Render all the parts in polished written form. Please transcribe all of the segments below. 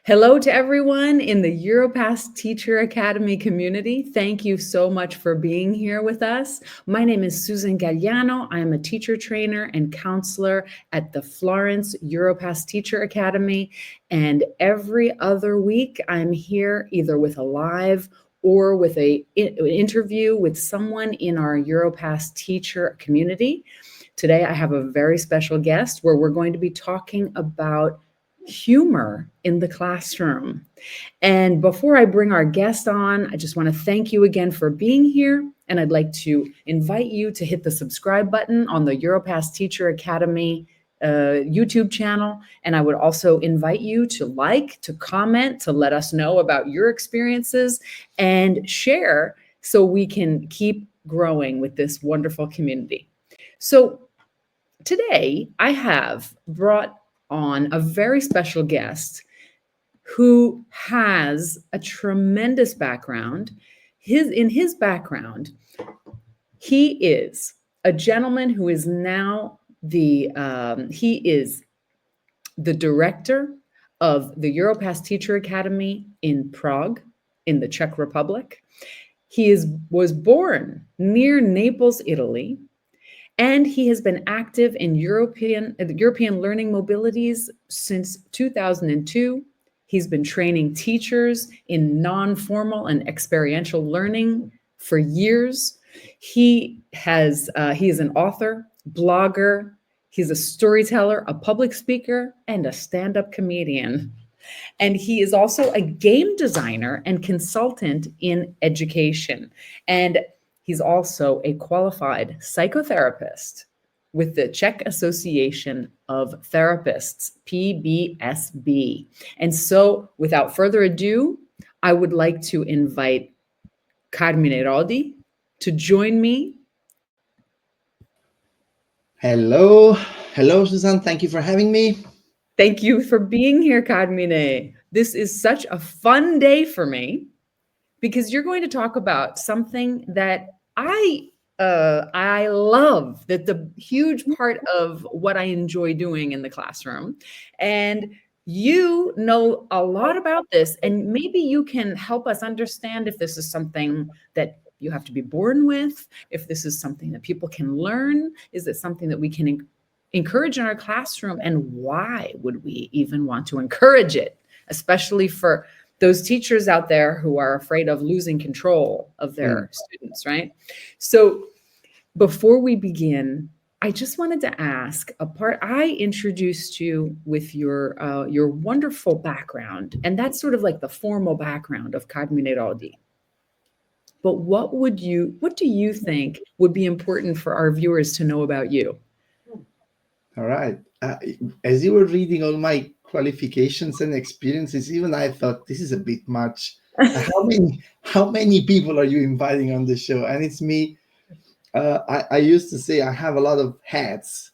Hello to everyone in the Europass Teacher Academy community. Thank you so much for being here with us. My name is Susan Galliano. I am a teacher trainer and counselor at the Florence Europass Teacher Academy. And every other week, I'm here either with a live or with an interview with someone in our Europass teacher community. Today, I have a very special guest where we're going to be talking about humor in the classroom. And before I bring our guest on, I just want to thank you again for being here. And I'd like to invite you to hit the subscribe button on the Europass Teacher Academy YouTube channel. And I would also invite you to like, to comment, to let us know about your experiences and share so we can keep growing with this wonderful community. So today I have brought on a very special guest who has a tremendous background. In his background, he is a gentleman who is now the director of the Europass Teacher Academy in Prague, in the Czech Republic. He was born near Naples, Italy. And he has been active in European learning mobilities since 2002. He's been training teachers in non-formal and experiential learning for years. He is an author, blogger. He's a storyteller, a public speaker, and a stand-up comedian. And he is also a game designer and consultant in education. And he's also a qualified psychotherapist with the Czech Association of Therapists, PBSB. And so, without further ado, I would like to invite Carmine Rodi to join me. Hello, Susan. Thank you for having me. Thank you for being here, Carmine. This is such a fun day for me, because you're going to talk about something that I love, that the huge part of what I enjoy doing in the classroom. And you know a lot about this, and maybe you can help us understand if this is something that you have to be born with, if this is something that people can learn, is it something that we can encourage in our classroom, and why would we even want to encourage it, especially for those teachers out there who are afraid of losing control of their students, right? So before we begin, I just wanted to ask I introduced you with your wonderful background, and that's sort of like the formal background of Carmine Rodi. But what do you think would be important for our viewers to know about you? All right. As you were reading all my qualifications and experiences, even I thought this is a bit much. How many people are you inviting on the show? And it's me. I used to say I have a lot of hats,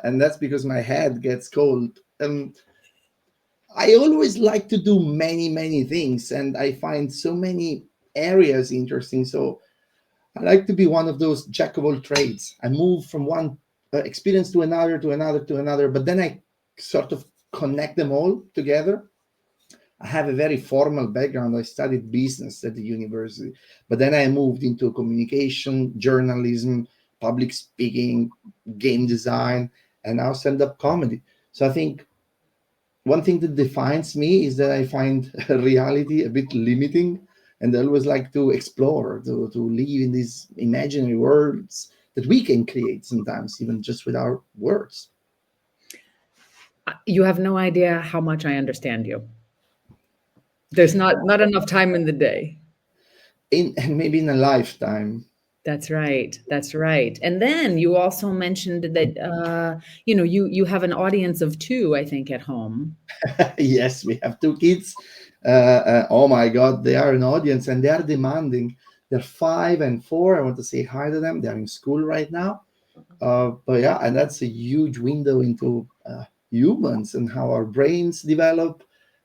and that's because my head gets cold. I always like to do many things, and I find so many areas interesting. So I like to be one of those jack of all trades. I move from one experience to another, but then I sort of connect them all together. I have a very formal background. I studied business at the university, but then I moved into communication, journalism, public speaking, game design, and now stand-up comedy. So I think one thing that defines me is that I find reality a bit limiting, and I always like to explore, to live in these imaginary worlds that we can create sometimes, even just with our words. You have no idea how much I understand you. There's not enough time in the day. And maybe in a lifetime. That's right. That's right. And then you also mentioned that you have an audience of 2, I think, at home. Yes, we have 2 kids. Oh my God, they are an audience, and they are demanding. They're 5 and 4. I want to say hi to them. They're in school right now. But yeah, and that's a huge window into humans and how our brains develop,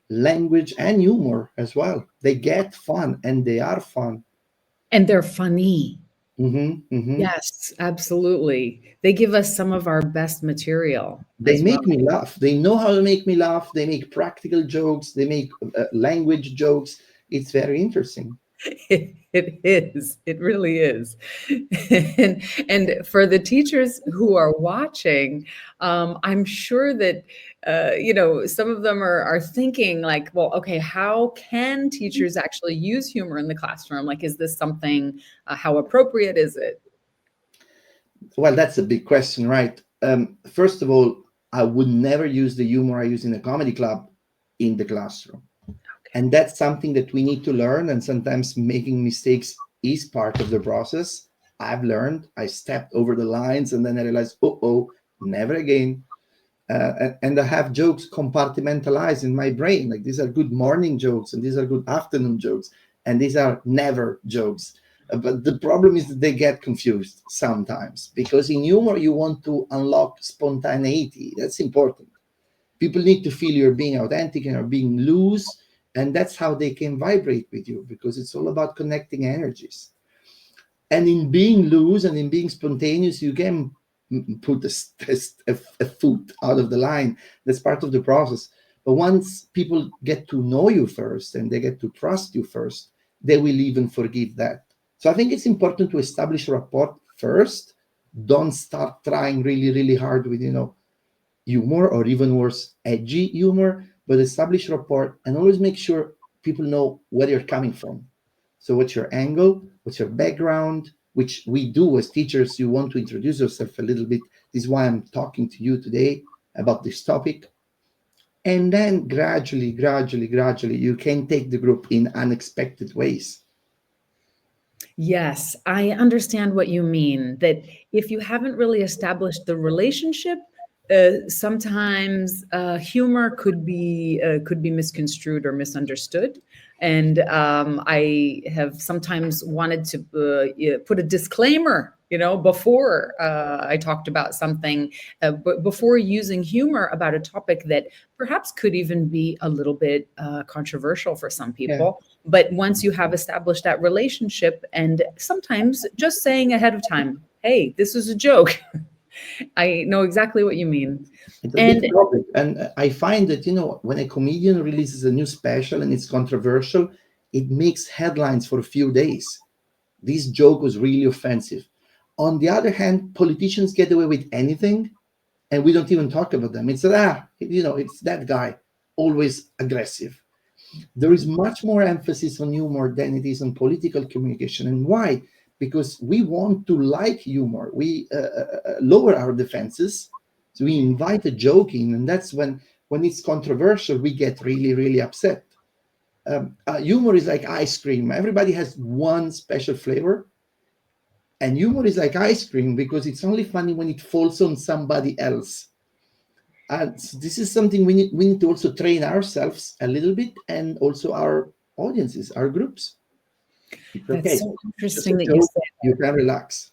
language and humor as well. They get fun, and they are fun. And they're funny. Yes, absolutely. They give us some of our best material They as well. make me laugh. They know how to make me laugh. They make practical jokes. They make language jokes. It's very interesting. It is. It really is. And for the teachers who are watching, I'm sure that some of them are thinking like, well, okay, how can teachers actually use humor in the classroom? Like, is this something? How appropriate is it? Well, that's a big question, right? First of all, I would never use the humor I use in a comedy club in the classroom. And that's something that we need to learn. And sometimes making mistakes is part of the process. I've learned, I stepped over the lines and then I realized, oh, never again. And I have jokes compartmentalized in my brain. Like these are good morning jokes and these are good afternoon jokes. And these are never jokes. But the problem is that they get confused sometimes because in humor, you want to unlock spontaneity. That's important. People need to feel you're being authentic and you're being loose. And that's how they can vibrate with you because it's all about connecting energies. And in being loose and in being spontaneous, you can put a foot out of the line. That's part of the process. But once people get to know you first and they get to trust you first, they will even forgive that. So I think it's important to establish rapport first. Don't start trying really, really hard with, humor or even worse, edgy humor, but establish rapport and always make sure people know where you're coming from. So, what's your angle? What's your background? Which we do as teachers. You want to introduce yourself a little bit. This is why I'm talking to you today about this topic. And then gradually, you can take the group in unexpected ways. Yes, I understand what you mean. That if you haven't really established the relationship, sometimes humor could be misconstrued or misunderstood. And I have sometimes wanted to put a disclaimer, before I talked about something, but before using humor about a topic that perhaps could even be a little bit controversial for some Yeah. people. But once you have established that relationship, and sometimes just saying ahead of time, hey, this is a joke. I know exactly what you mean. It's a big And topic. And I find that, when a comedian releases a new special and it's controversial, it makes headlines for a few days. This joke was really offensive. On the other hand, politicians get away with anything and we don't even talk about them. It's it's that guy, always aggressive. There is much more emphasis on humor than it is on political communication. And why? Because we want to like humor. We lower our defenses. So we invite a joke in, and that's when it's controversial, we get really, really upset. Humor is like ice cream. Everybody has one special flavor, and humor is like ice cream because it's only funny when it falls on somebody else. And so this is something we need to also train ourselves a little bit and also our audiences, our groups. It's that's okay. so It's just a interesting that you joke. said. You can relax.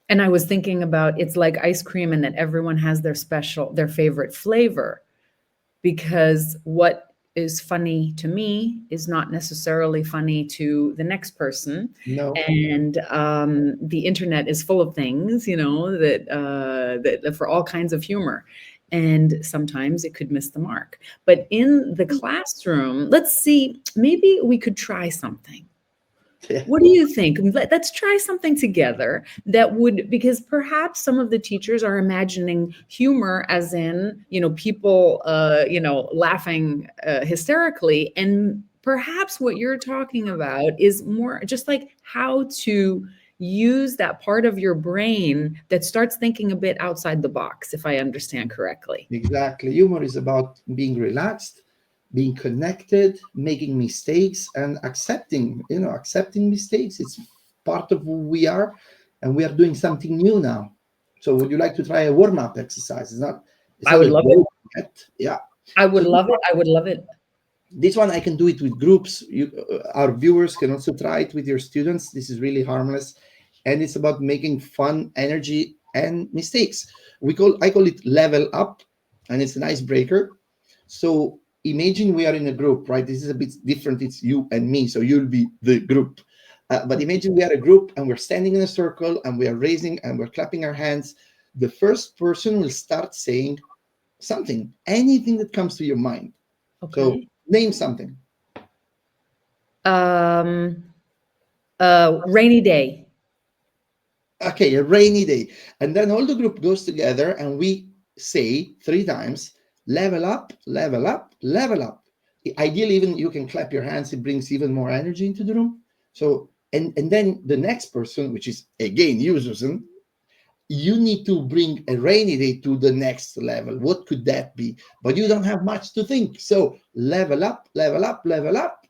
And I was thinking about it's like ice cream and that everyone has their favorite flavor, because what is funny to me is not necessarily funny to the next person. No, And the internet is full of things, that for all kinds of humor. And sometimes it could miss the mark. But in the classroom, let's see, maybe we could try something. yeah, What do you think? Let's try something together that would, because perhaps some of the teachers are imagining humor as in, people, laughing hysterically. And perhaps what you're talking about is more just like how to use that part of your brain that starts thinking a bit outside the box, if I understand correctly. exactly. Humor is about being relaxed, being connected, making mistakes, and accepting mistakes. It's part of who we are, and we are doing something new now. So, would you like to try a warm-up exercise? It's I not would a love it. joke yet. Yeah. I would So love it. I would love it. this one I can do it with groups. Our viewers can also try it with your students. This is really harmless, and it's about making fun, energy, and mistakes. I call it level up, and it's an icebreaker. So imagine we are in a group, right? This is a bit different. It's you and me, so you'll be the group. But imagine we are a group and we're standing in a circle and we are raising and we're clapping our hands. The first person will start saying something, anything that comes to your mind. So Okay. name something. Rainy day. Okay, a rainy day. And then all the group goes together and we say 3 times, level up, level up, level up. Ideally, even you can clap your hands, it brings even more energy into the room. So, and then the next person, which is again you, Susan, you need to bring a rainy day to the next level. What could that be? But you don't have much to think. So level up, level up, level up.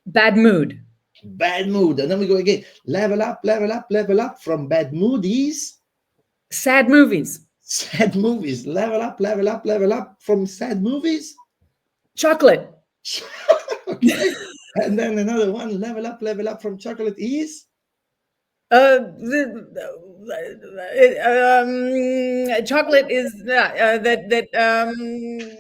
Bad mood. Bad mood. And then we go again. Level up, level up, level up. From bad mood is Sad movies. sad movies. Level up, level up, level up. From sad movies. Chocolate. Okay. And then another one. Level up from chocolate is Chocolate is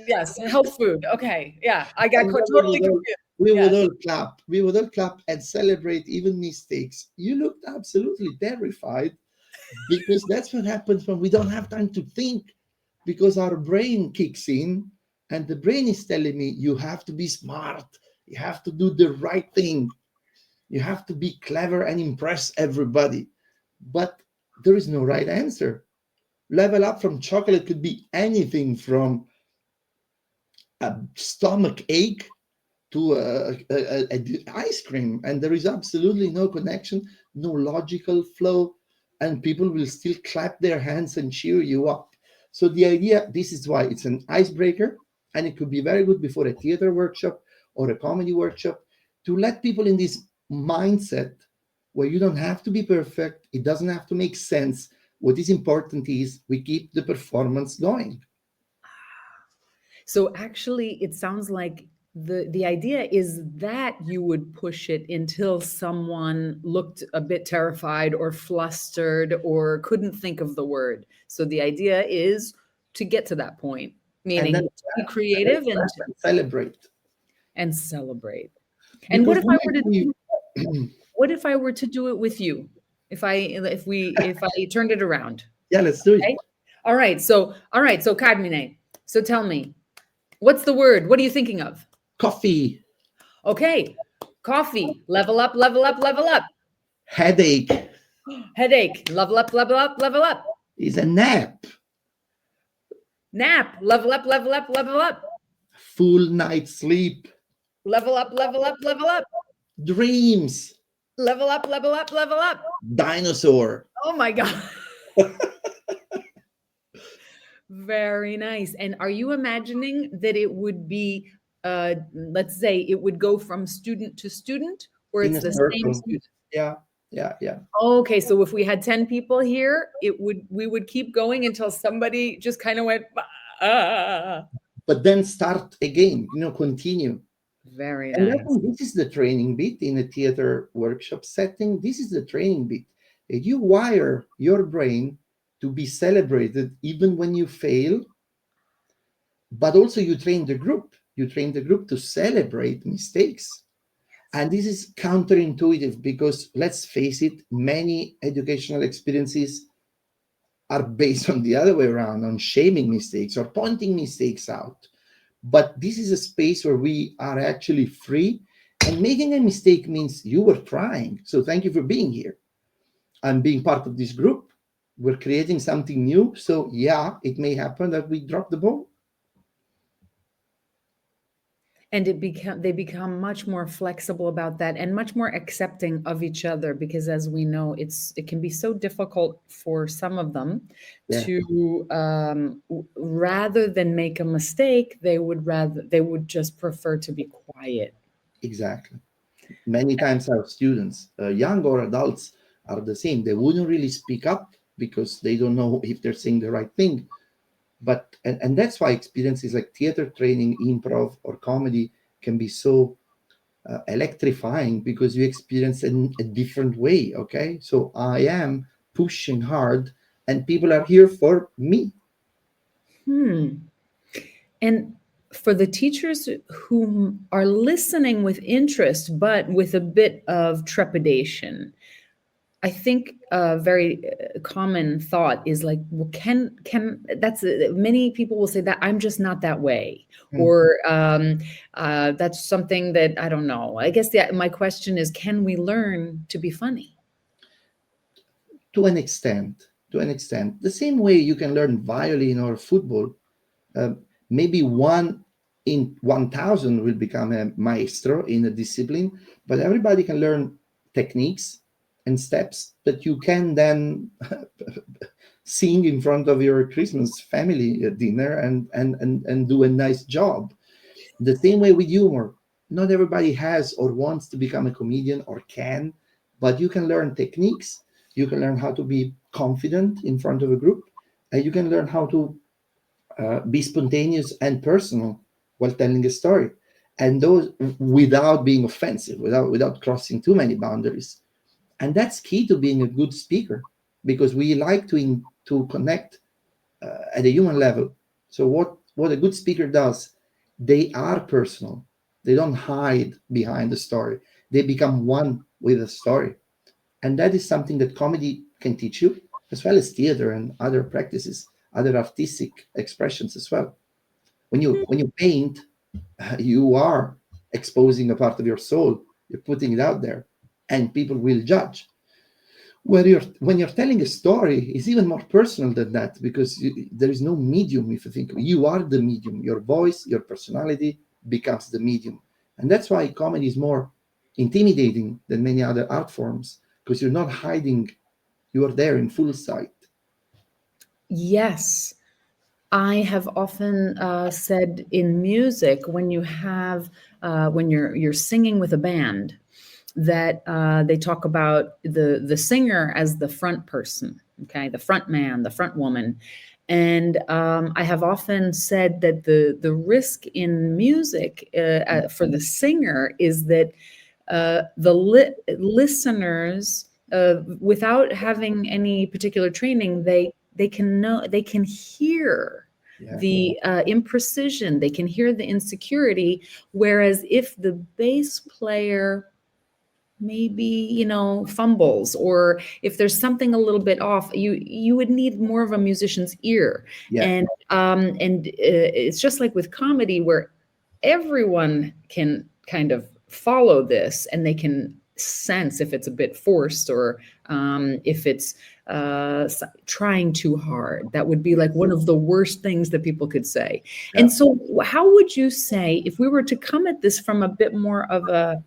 yes, health food. Okay, yeah, I got and then totally confused. we Yeah. would all clap. We would all clap and celebrate even mistakes. You looked absolutely terrified because that's what happens when we don't have time to think because our brain kicks in and the brain is telling me you have to be smart, you have to do the right thing, you have to be clever and impress everybody. But there is no right answer. Level up from chocolate could be anything from a stomach ache to ice cream, and there is absolutely no connection, no logical flow, and people will still clap their hands and cheer you up. So the idea, this is why it's an icebreaker, and it could be very good before a theater workshop or a comedy workshop to let people in this mindset where you don't have to be perfect, it doesn't have to make sense. What is important is we keep the performance going. So actually, it sounds like the idea is that you would push it until someone looked a bit terrified or flustered or couldn't think of the word. So the idea is to get to that point, And then meaning to be creative celebrate. and celebrate. And Because then actually, what if I were to do it with you? If I turned it around. yeah, let's do it. Okay? All right, so Carmine, so tell me, what's the word? What are you thinking of? Coffee, Okay. Coffee. Level up, level up, level up. headache Headache. Level up, level up, level up. is a nap, Nap. Level up, level up, level up. full night's sleep, Level up, level up, level up. dreams, Level up, level up, level up. dinosaur. Oh my God. Very nice. And are you imagining that it would be, let's say it would go from student to student, or In it's a the same circle. student? Yeah, yeah, yeah. Okay, so if we had 10 people here, we would keep going until somebody just kind of went, ah. But then start again, continue. Very And I nice. think this is the training bit in a theater workshop setting. This is the training bit. You wire your brain to be celebrated even when you fail, but also you train the group. You train the group to celebrate mistakes. And this is counterintuitive because let's face it, many educational experiences are based on the other way around, on shaming mistakes or pointing mistakes out. But this is a space where we are actually free. And making a mistake means you were trying. So thank you for being here and being part of this group. We're creating something new. So yeah, it may happen that we drop the ball. And they become much more flexible about that and much more accepting of each other, because as we know, it can be so difficult for some of them Yeah. to rather than make a mistake, they would just prefer to be quiet. Exactly. Many times our students, young or adults, are the same. They wouldn't really speak up because they don't know if they're saying the right thing. But and that's why experiences like theater training, improv, or comedy can be so electrifying because you experience in a different way. Okay, so I am pushing hard, and people are here for me. And for the teachers who are listening with interest, but with a bit of trepidation, I think a very common thought is like, well, can that's many people will say that I'm just not that way, Mm. or that's something that I don't know. I guess my question is, can we learn to be funny? To an extent, the same way you can learn violin or football. uh, Maybe one in 1,000 will become a maestro in a discipline, but everybody can learn techniques and steps that you can then sing in front of your Christmas family dinner and do a nice job. The same way with humor. Not everybody has or wants to become a comedian or can, but you can learn techniques. You can learn how to be confident in front of a group. And you can learn how to be spontaneous and personal while telling a story. And those without being offensive, without crossing too many boundaries. And that's key to being a good speaker, because we like to connect at a human level. So what a good speaker does, they are personal. They don't hide behind the story. They become one with the story. And that is something that comedy can teach you, as well as theater and other practices, other artistic expressions as well. When you paint, you are exposing a part of your soul. You're putting it out there, and people will judge. When you're telling a story, it's even more personal than that, because there is no medium. If you think, you are the medium, your voice, your personality becomes the medium. And that's why comedy is more intimidating than many other art forms, because you're not hiding, you are there in full sight. Yes. I have often said in music, when you have when you're singing with a band, that they talk about the singer as the front person, okay, the front man, the front woman, and I have often said that the risk in music for the singer is that listeners, without having any particular training, they can hear Yeah. the imprecision, they can hear the insecurity. Whereas if the bass player maybe, fumbles, or if there's something a little bit off, you would need more of a musician's ear. Yeah. And it's just like with comedy, where everyone can kind of follow this, and they can sense if it's a bit forced, or if it's trying too hard. That would be like one of the worst things that people could say. Yeah. And so how would you say, if we were to come at this from a bit more of a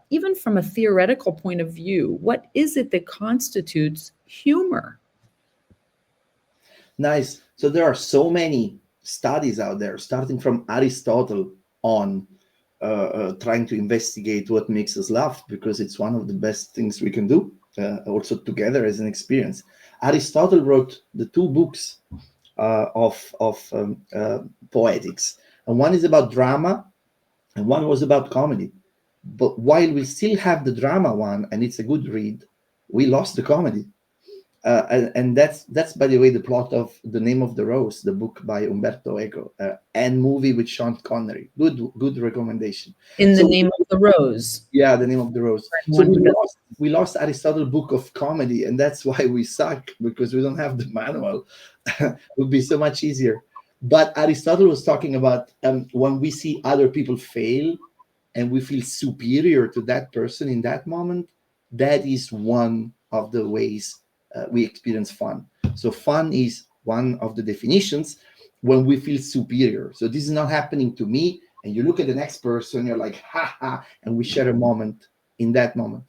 even from a theoretical point of view, what is it that constitutes humor? Nice. So there are so many studies out there, starting from Aristotle on, trying to investigate what makes us laugh, because it's one of the best things we can do, also together as an experience. Aristotle wrote the two books of poetics, and one is about drama, and one was about comedy. But while we still have the drama one, and it's a good read, we lost the comedy. And that's by the way the plot of The Name of the Rose, the book by Umberto Eco, and movie with Sean Connery. Good recommendation. In the So Name of the Rose. yeah, The Name of the Rose. For So anyone who doesn't. we lost Aristotle book of comedy, and that's why we suck, because we don't have the manual. It would be so much easier. But Aristotle was talking about, when we see other people fail and we feel superior to that person in that moment, that is one of the ways we experience fun. So fun is one of the definitions when we feel superior. So this is not happening to me, and you look at the next person, you're like, ha ha, and we share a moment in that moment.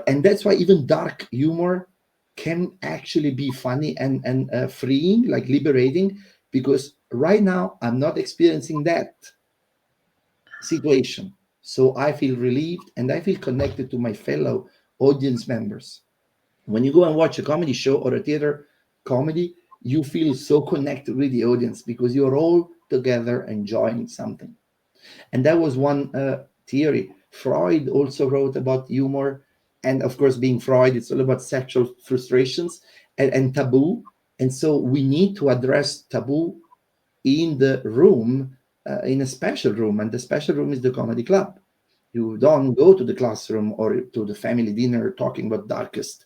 And that's why even dark humor can actually be funny and freeing, like liberating, because right now I'm not experiencing that situation. So I feel relieved and I feel connected to my fellow audience members. When you go and watch a comedy show or a theater comedy, you feel so connected with the audience, because you're all together enjoying something. And that was one theory. Freud also wrote about humor. And of course, being Freud, it's all about sexual frustrations and taboo. And so we need to address taboo in the room in a special room, and the special room is the comedy club. You don't go to the classroom or to the family dinner talking about darkest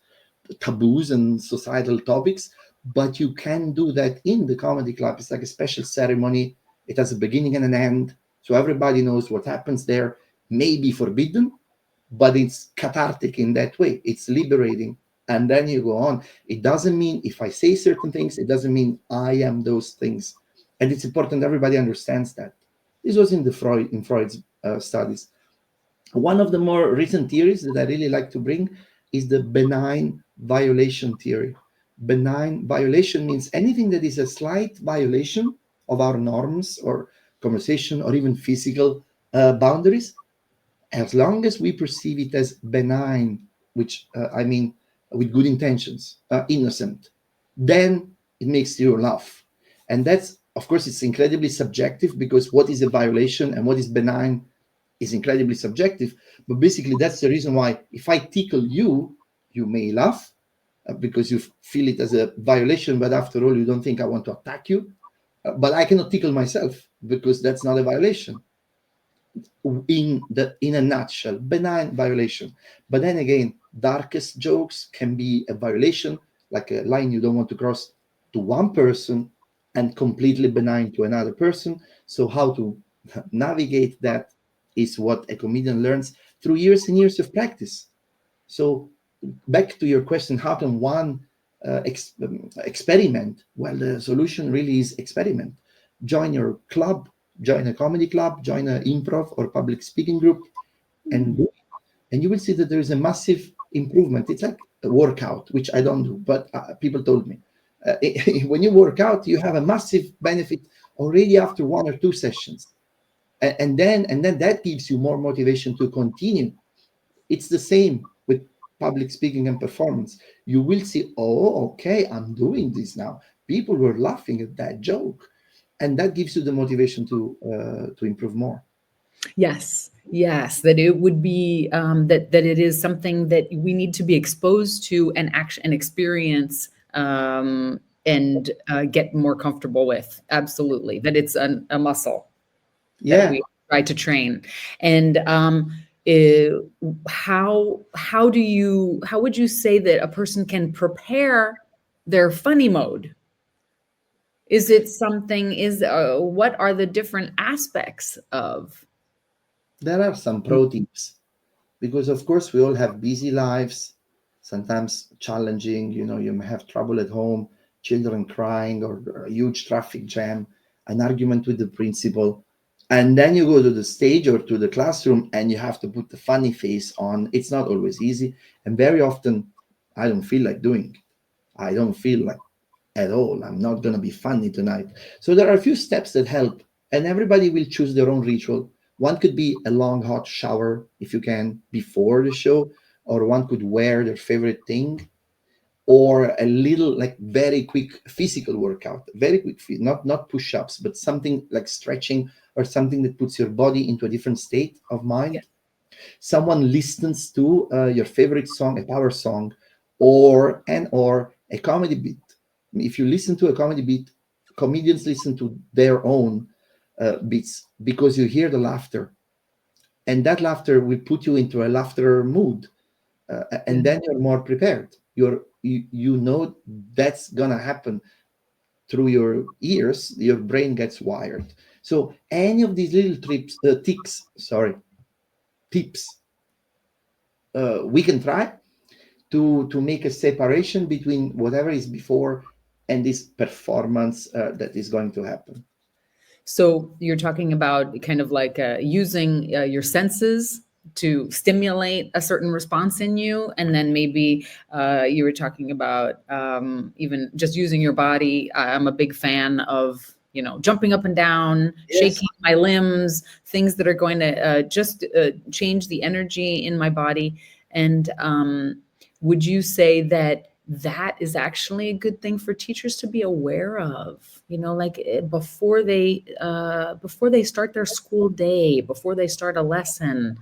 taboos and societal topics, but you can do that in the comedy club. It's like a special ceremony. It has a beginning and an end, so everybody knows what happens there. May be forbidden, but it's cathartic in that way. It's liberating. And then you go on. It doesn't mean if I say certain things, it doesn't mean I am those things. And it's important everybody understands that. This was in Freud's studies. One of the more recent theories that I really like to bring is the benign violation theory. Benign violation means anything that is a slight violation of our norms or conversation or even physical boundaries, as long as we perceive it as benign, which I mean with good intentions, innocent, then it makes you laugh. And that's, of course, it's incredibly subjective, because what is a violation and what is benign is incredibly subjective. But basically, that's the reason why if I tickle you, you may laugh because you feel it as a violation, but after all, you don't think I want to attack you. But I cannot tickle myself because that's not a violation. In a nutshell, benign violation. But then again, darkest jokes can be a violation, like a line you don't want to cross to one person, and completely benign to another person. So how to navigate that is what a comedian learns through years and years of practice. So back to your question, how can one experiment? Well, the solution really is experiment. Join your club, join a comedy club, join an improv or public speaking group, and do it. And you will see that there is a massive improvement. It's like a workout, which I don't do, but people told me. When you work out, you have a massive benefit already after one or two sessions, and then that gives you more motivation to continue. It's the same with public speaking and performance. You will see, oh, okay, I'm doing this now. People were laughing at that joke, and that gives you the motivation to improve more. Yes, yes, that it would be that it is something that we need to be exposed to and action and experience, and get more comfortable with. Absolutely, that it's a muscle that Yeah, we try to train. And eh, how would you say that a person can prepare their funny mode? Is it something? What are the different aspects of? there are some pro tips, because of course we all have busy lives, sometimes challenging. You may have trouble at home, children crying, or a huge traffic jam, an argument with the principal, and then you go to the stage or to the classroom and you have to put the funny face on. It's not always easy, and very often I don't feel like doing it. I don't feel like at all, I'm not going to be funny tonight. So there are a few steps that help, and everybody will choose their own ritual. One could be a long hot shower, if you can, before the show, or one could wear their favorite thing, or a little, like, very quick physical workout, very quick, not push-ups, but something like stretching or something that puts your body into a different state of Yeah. mind. Someone listens to your favorite song, a power song, or a comedy beat. If you listen to a comedy beat, comedians listen to their own beats, because you hear the laughter, and that laughter will put you into a laughter mood, Yeah. and then you're more prepared. You know that's gonna happen through your ears. Your brain gets wired. So any of these little tips, we can try to make a separation between whatever is before and this performance that is going to happen. So you're talking about kind of like using your senses to stimulate a certain response in you, and then maybe you were talking about even just using your body. I'm a big fan of jumping up and down, Yes. shaking my limbs, things that are going to just change the energy in my body. And would you say that that is actually a good thing for teachers to be aware of, like before they start their school day, before they start a lesson,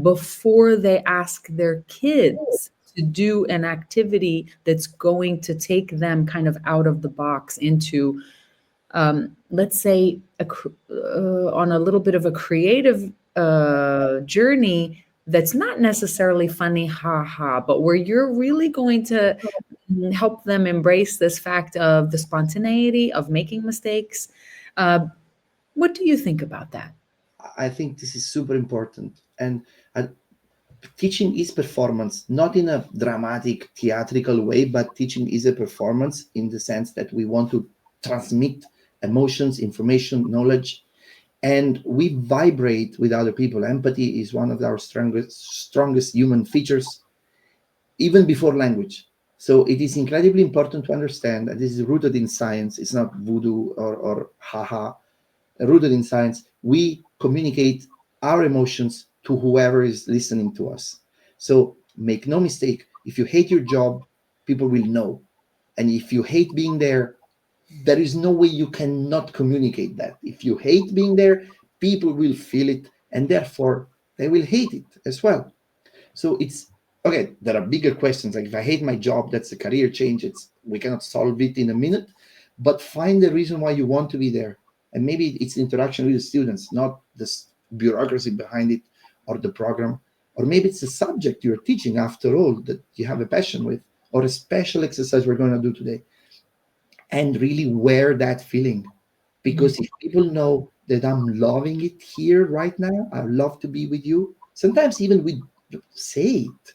before they ask their kids to do an activity that's going to take them kind of out of the box into let's say, on a little bit of a creative journey that's not necessarily funny, ha ha, but where you're really going to help them embrace this fact of the spontaneity of making mistakes. What do you think about that? I think this is super important. And teaching is performance, not in a dramatic, theatrical way, but teaching is a performance in the sense that we want to transmit emotions, information, knowledge, and we vibrate with other people. Empathy is one of our strongest human features, even before language. So it is incredibly important to understand that this is rooted in science. It's not voodoo or haha. Rooted in science, we communicate our emotions to whoever is listening to us. So make no mistake, if you hate your job, people will know. And if you hate being there, there is no way you cannot communicate that. If you hate being there, people will feel it, and therefore they will hate it as well. So it's okay. There are bigger questions, like if I hate my job, that's a career change. It's we cannot solve it in a minute, but find the reason why you want to be there, and maybe it's interaction with the students, not the bureaucracy behind it or the program, or maybe it's the subject you're teaching after all that you have a passion with, or a special exercise we're going to do today, and really wear that feeling. Because if people know that I'm loving it here right now, I love to be with you. Sometimes even we say it.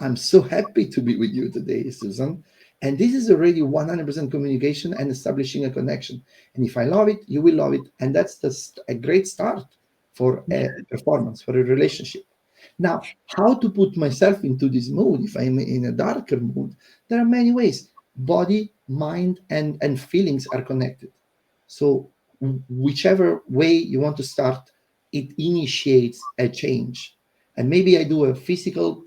I'm so happy to be with you today, Susan. And this is already 100% communication and establishing a connection. And if I love it, you will love it. And that's a great start for a performance, for a relationship. Now, how to put myself into this mood if I'm in a darker mood? There are many ways. Body, mind, and feelings are connected. So, whichever way you want to start, it initiates a change. And maybe I do a physical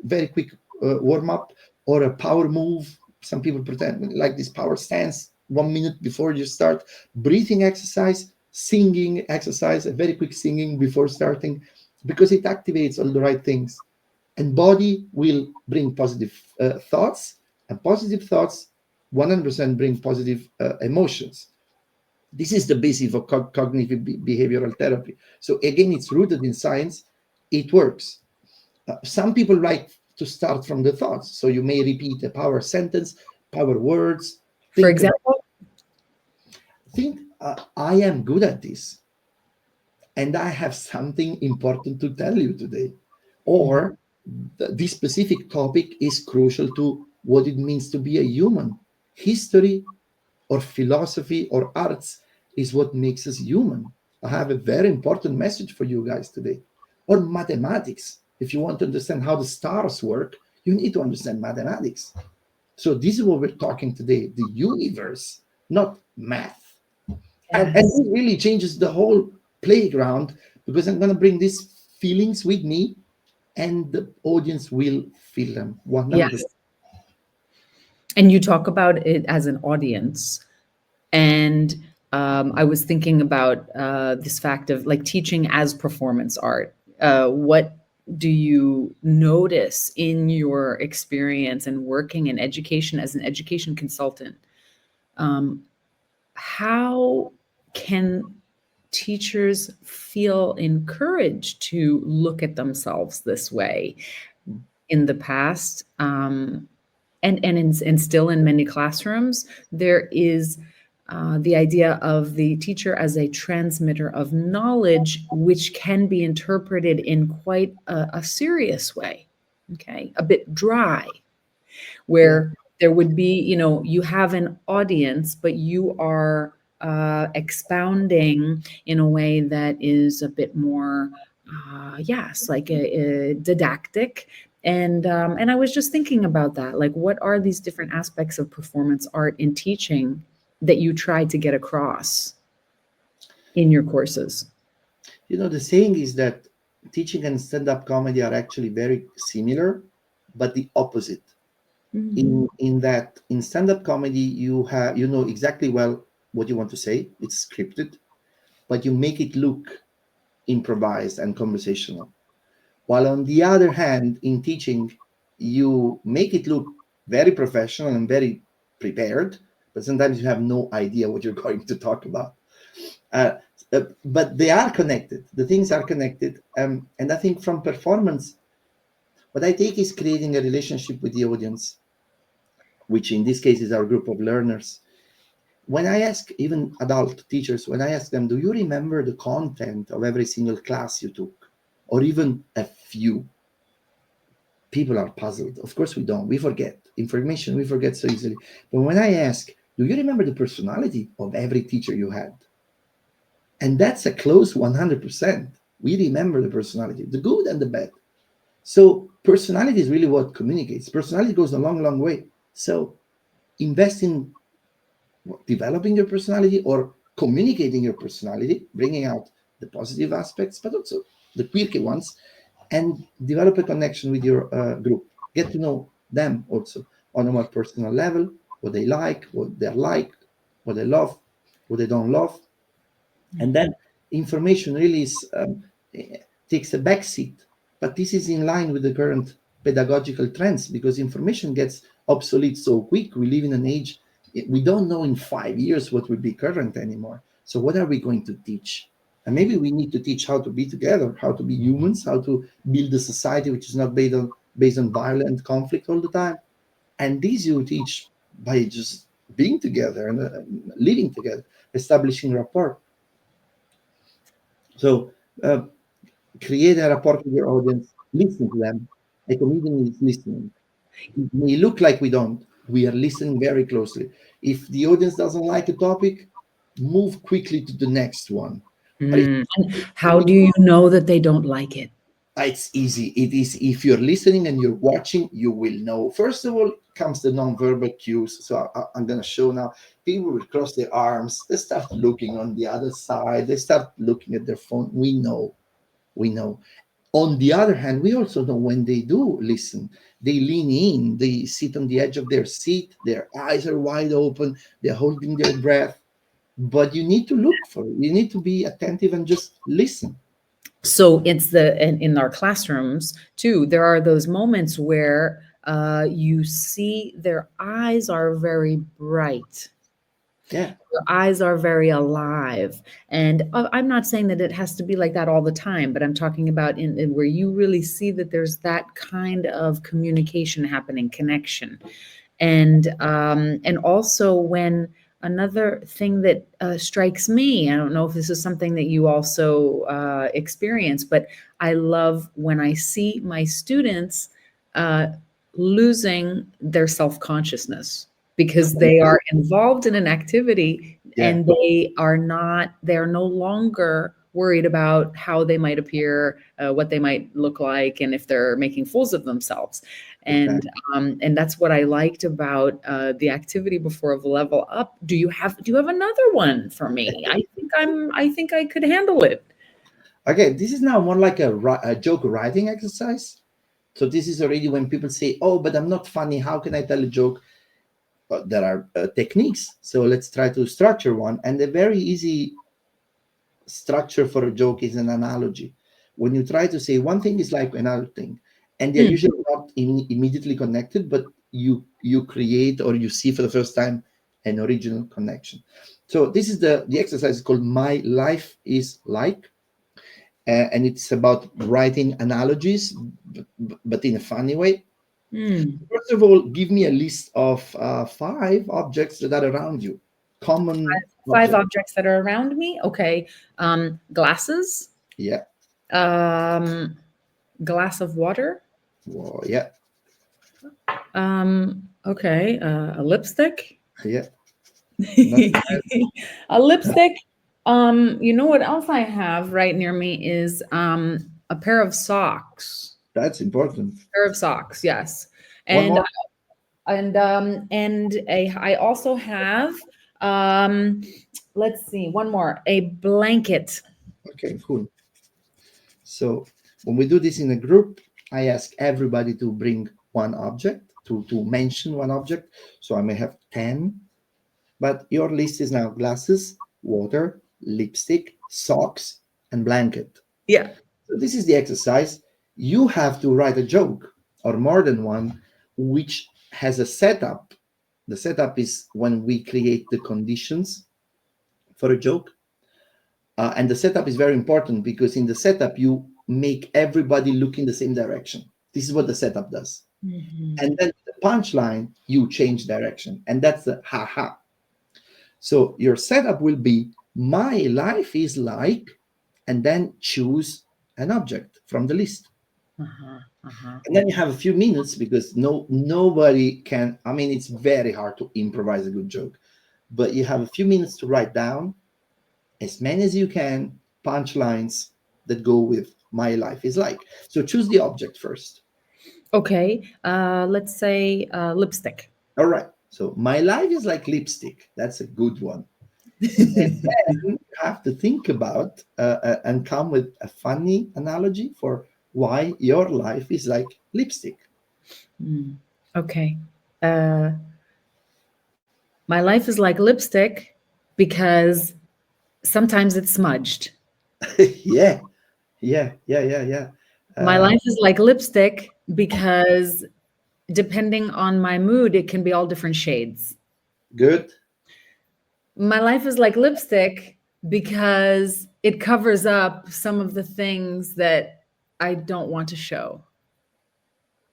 very quick warm up or a power move. Some people pretend like this power stance 1 minute before you start, breathing exercise, singing exercise, a very quick singing before starting, because it activates all the right things. And body will bring positive thoughts, and positive thoughts 100% bring positive emotions. This is the basis of cognitive behavioral therapy. So again, it's rooted in science. It works. Some people like to start from the thoughts. So you may repeat a power sentence, power words. For Think, example, I am good at this, and I have something important to tell you today. Or this specific topic is crucial to what it means to be a human. History or philosophy or arts is what makes us human. I have a very important message for you guys today. Or mathematics. If you want to understand how the stars work, you need to understand mathematics. So this is what we're talking today, the universe, not math. And yes. it really changes the whole playground, because I'm going to bring these feelings with me, and the audience will feel them 100%. Yes. And you talk about it as an audience. And I was thinking about this fact of like teaching as performance art. What do you notice in your experience and working in education as an education consultant? How can teachers feel encouraged to look at themselves this way? In the past, and still in many classrooms, there is the idea of the teacher as a transmitter of knowledge, which can be interpreted in quite a serious way, okay, a bit dry, Yeah. where there would be, you have an audience, but you are expounding in a way that is a bit more, yes, like a didactic. And I was just thinking about that, like, what are these different aspects of performance art in teaching that you try to get across in your courses? The saying is that teaching and stand-up comedy are actually very similar, but the opposite. Mhm. In that, in stand-up comedy, you know exactly well what you want to say. It's scripted, but you make it look improvised and conversational. While on the other hand, in teaching, you make it look very professional and very prepared, but sometimes you have no idea what you're going to talk about. Uh, but they are connected. The things are connected. And I think from performance, what I take is creating a relationship with the audience, which in this case is our group of learners. When I ask even adult teachers, when I ask them, do you remember the content of every single class you took, or even a few? People are puzzled. Of course we don't. We forget information. We forget so easily. But when I ask, do you remember the personality of every teacher you had? And that's a close 100%. We remember the personality, the good and the bad. So personality is really what communicates. Personality goes a long, long way. So invest in developing your personality or communicating your personality, bringing out the positive aspects, but also the quirky ones, and develop a connection with your group. Get to know them also on a more personal level, what they like, what what they love, what they don't love. And then information really takes a backseat. But this is in line with the current pedagogical trends because information gets obsolete so quick. We live in an age, we don't know in 5 years what will be current anymore. So what are we going to teach? And maybe we need to teach how to be together, how to be humans, how to build a society which is not based on violent conflict all the time. And this you teach by just being together and living together, establishing rapport. So create a rapport with your audience, listen to them. A comedian is listening. It may look like we don't. We are listening very closely. If the audience doesn't like a topic, move quickly to the next one. But And how do you know that they don't like it? it's easy. It is if you're listening and you're watching, you will know. First of all, comes the non-verbal cues. So I'm going to show now. People will cross their arms. They start looking on the other side. They start looking at their phone. We know. On the other hand, we also know when they do listen, they lean in, they sit on the edge of their seat, their eyes are wide open, they're holding their breath. But you need to look for it. You need to be attentive and just listen. So it's in our classrooms too, there are those moments where you see their eyes are very bright. Yeah, Your eyes are very alive. And I'm not saying that it has to be like that all the time, but I'm talking about in where you really see that there's that kind of communication happening, connection. And also when another thing that strikes me, I don't know if this is something that you also experience, but I love when I see my students uh, losing their self-consciousness because they are involved in an activity yeah, and they're no longer worried about how they might appear, what they might look like, and if they're making fools of themselves. And exactly. and that's what I liked about the activity before of Level Up. Do you have another one for me? I think I could handle it. Okay, this is now more like a joke writing exercise. So this is already when people say, "Oh, but I'm not funny. How can I tell a joke?" But there are techniques. So let's try to structure one. And a very easy structure for a joke is an analogy. When you try to say one thing is like another thing, and they're Mm. usually not immediately connected, but you create or you see for the first time an original connection. So this is the exercise is called My Life is Like, and it's about writing analogies, but in a funny way. Mm. First of all, give me a list of 5 objects that are around you, common Five objects. objects that are around me. Okay. Glasses, Yeah, um, glass of water. well, yeah, Okay. A lipstick. yeah. Nothing else. A lipstick. You know what else I have right near me is a pair of socks. That's important. Pair of socks, yes. One And more. I also have um let's see, one more, a blanket. Okay, cool. So when we do this in a group, I ask everybody to bring one object, to mention one object. So I may have 10, but your list is now glasses, water, lipstick, socks, and blanket. Yeah. So this is the exercise. You have to write a joke or more than one, which has a setup The setup is when we create the conditions for a joke. And the setup is very important because in the setup, you make everybody look in the same direction. This is what the setup does. Mhm. And then the punchline, you change direction. And that's the ha ha. So your setup will be my life is like, and then choose an object from the list. Uh-huh. Uh-huh. And then you have a few minutes because nobody can, I mean, it's very hard to improvise a good joke, but you have a few minutes to write down as many as you can punchlines that go with my life is like. So choose the object first. Okay. Let's say lipstick. All right. So my life is like lipstick. That's a good one. And then you have to think about and come with a funny analogy for why your life is like lipstick. Mm. Okay. Uh, my life is like lipstick because sometimes it's smudged. Yeah, yeah. My Uh, life is like lipstick because depending on my mood, it can be all different shades. Good. My life is like lipstick because it covers up some of the things that I don't want to show.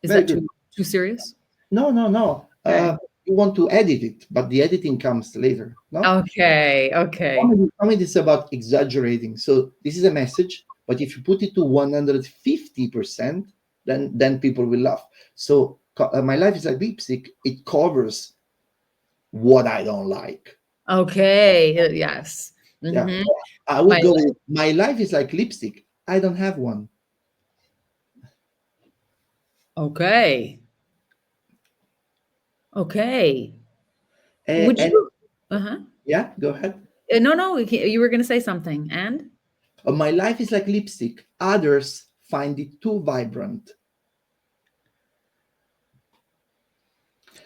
Is Very that good. too serious? No. Okay. You want to edit it, but the editing comes later. No? Okay. Okay. Comedy is about exaggerating. So this is a message, but if you put it to 150%, then people will laugh. So my life is like lipstick. It covers what I don't like. Okay. Yes. Yeah. Hmm. I My would go with my life is like lipstick. I don't have one. okay. Okay. Would And you? Uh-huh. yeah, go ahead. No, no. You were going to say something. And My life is like lipstick. Others find it too vibrant.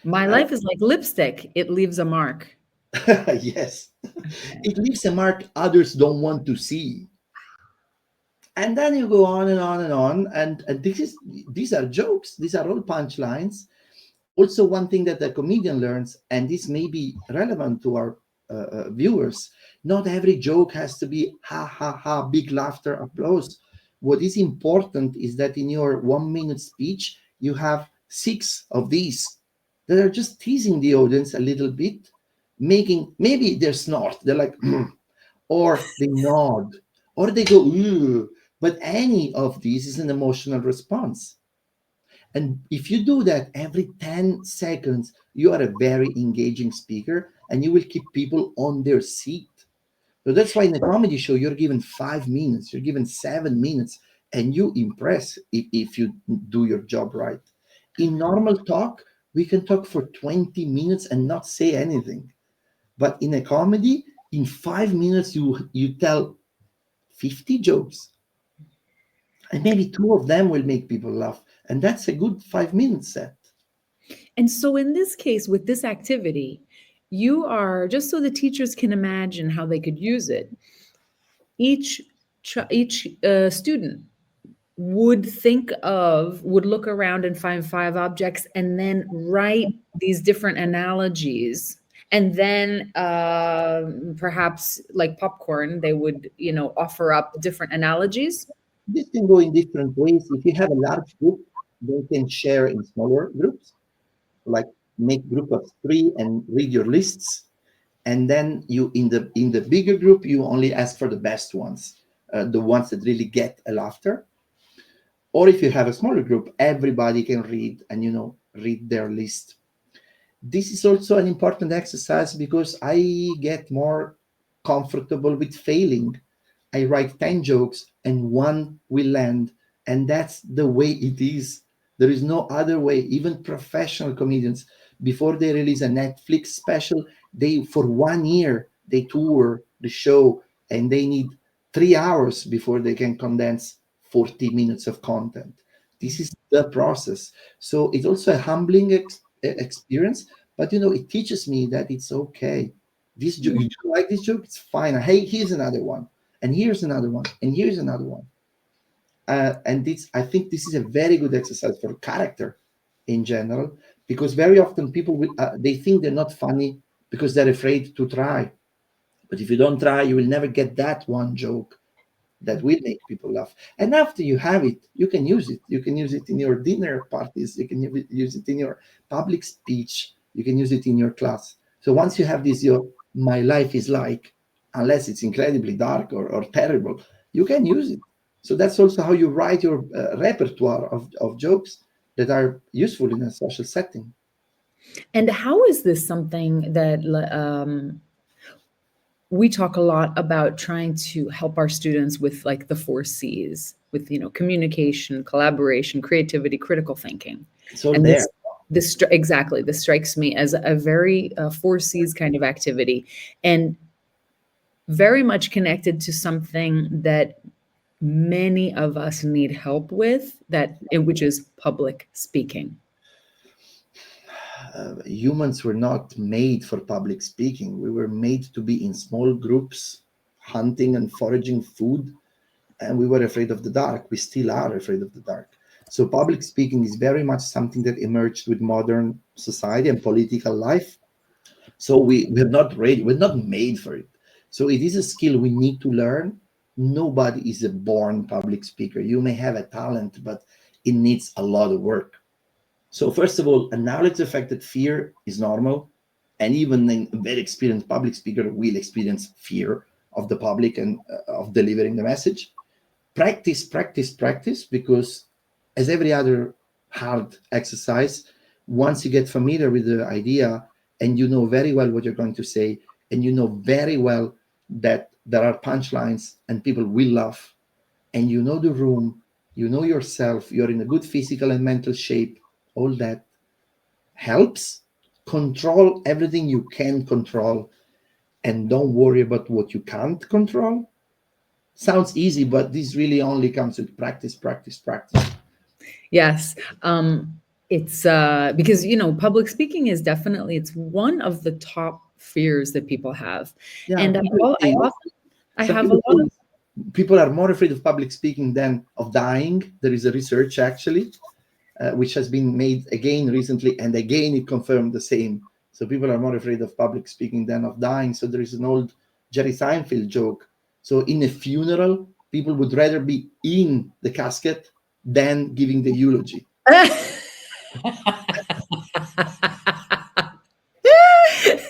my life is like lipstick. It leaves a mark. Yes. Okay. It leaves a mark others don't want to see. And then you go on and on and on. And these are jokes. These are all punchlines. Also, one thing that a comedian learns, and this may be relevant to our viewers, not every joke has to be ha ha ha, big laughter, applause. What is important is that in your 1 minute speech, you have six of these that are just teasing the audience a little bit, making maybe they snort, they're like, or they nod, or they go, ooh. But any of these is an emotional response. And if you do that every 10 seconds, you are a very engaging speaker and you will keep people on their seat. So that's why in a comedy show, you're given 5 minutes, you're given 7 minutes, and you impress if you do your job right. In normal talk, we can talk for 20 minutes and not say anything. But in a comedy, in 5 minutes, you tell 50 jokes, and maybe two of them will make people laugh. And that's a good 5 minute set. And so, in this case, with this activity, you are just so the teachers can imagine how they could use it. Each student would look around and find five objects and then write these different analogies, and then perhaps like popcorn they would offer up different analogies. This can go in different ways. If you have a large group, they can share in smaller groups, like make group of three and read your lists. And then you in the bigger group, you only ask for the best ones, the ones that really get a laughter. Or if you have a smaller group, everybody can read and read their list. This is also an important exercise because I get more comfortable with failing. I write 10 jokes and one will land. And that's the way it is. There is no other way. Even professional comedians, before they release a Netflix special, they for 1 year they tour the show and they need 3 hours before they can condense 40 minutes of content. This is the process. So it's also a humbling experience, but it teaches me that it's okay. This joke, you don't like this joke, it's fine. Hey, here's another one, and here's another one, and here's another one. And I think this is a very good exercise for character in general, because very often people they think they're not funny because they're afraid to try. But if you don't try, you will never get that one joke that will make people laugh. And after you have it, you can use it. You can use it in your dinner parties. You can use it in your public speech. You can use it in your class. So once you have this, your my life is like, unless it's incredibly dark or terrible, you can use it. So that's also how you write your repertoire of jokes that are useful in a social setting. And how is this something that we talk a lot about trying to help our students with like the 4 C's, with communication, collaboration, creativity, critical thinking. It's all And there. exactly, this strikes me as a very 4 C's kind of activity, and very much connected to something that many of us need help with, which is public speaking. Humans were not made for public speaking. We were made to be in small groups, hunting and foraging food, and we were afraid of the dark. We still are afraid of the dark. So public speaking is very much something that emerged with modern society and political life. So we're not ready, we're not made for it. So it is a skill we need to learn. Nobody is a born public speaker. You may have a talent, but it needs a lot of work. So first of all, acknowledge the fact that fear is normal, and even a very experienced public speaker will experience fear of the public and of delivering the message. Practice, practice, practice, because as every other hard exercise, once you get familiar with the idea and you know very well what you're going to say, and you know very well that there are punchlines and people will laugh, and you know the room, you know yourself, you're in a good physical and mental shape, all that helps. Control everything you can control and don't worry about what you can't control. Sounds easy, but this really only comes with practice, practice, practice. Yes. It's because public speaking is definitely, it's one of the top fears that people have. Yeah, And I some have a people lot of people are more afraid of public speaking than of dying. There is a research actually, which has been made again recently, and again it confirmed the same. So people are more afraid of public speaking than of dying. So there is an old Jerry Seinfeld joke. So in a funeral, people would rather be in the casket than giving the eulogy.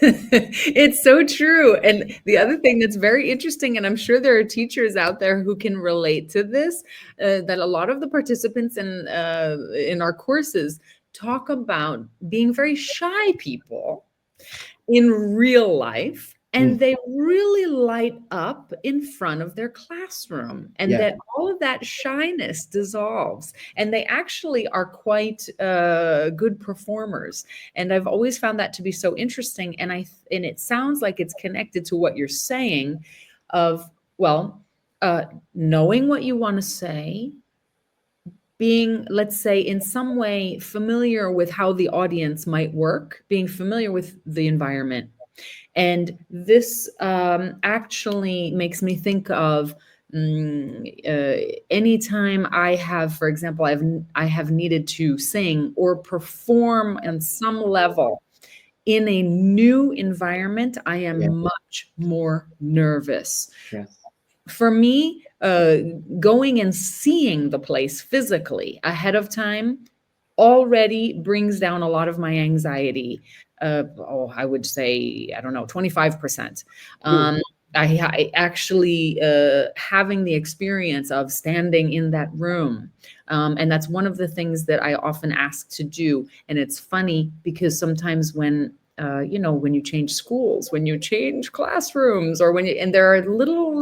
It's so true. And the other thing that's very interesting, and I'm sure there are teachers out there who can relate to this, that a lot of the participants in our courses talk about being very shy people in real life, and they really light up in front of their classroom, and Yeah. that all of that shyness dissolves, and they actually are quite good performers. And I've always found that to be so interesting, and it sounds like it's connected to what you're saying of, well, knowing what you want to say, being, let's say, in some way familiar with how the audience might work, being familiar with the environment. And this actually makes me think of anytime I have, for example, I have needed to sing or perform on some level in a new environment, I am Yeah. much more nervous. Yes. For me, going and seeing the place physically ahead of time already brings down a lot of my anxiety. I would say, I don't know, 25%. I actually having the experience of standing in that room. And that's one of the things that I often ask to do. And it's funny because sometimes when when you change schools, when you change classrooms, or and there are little,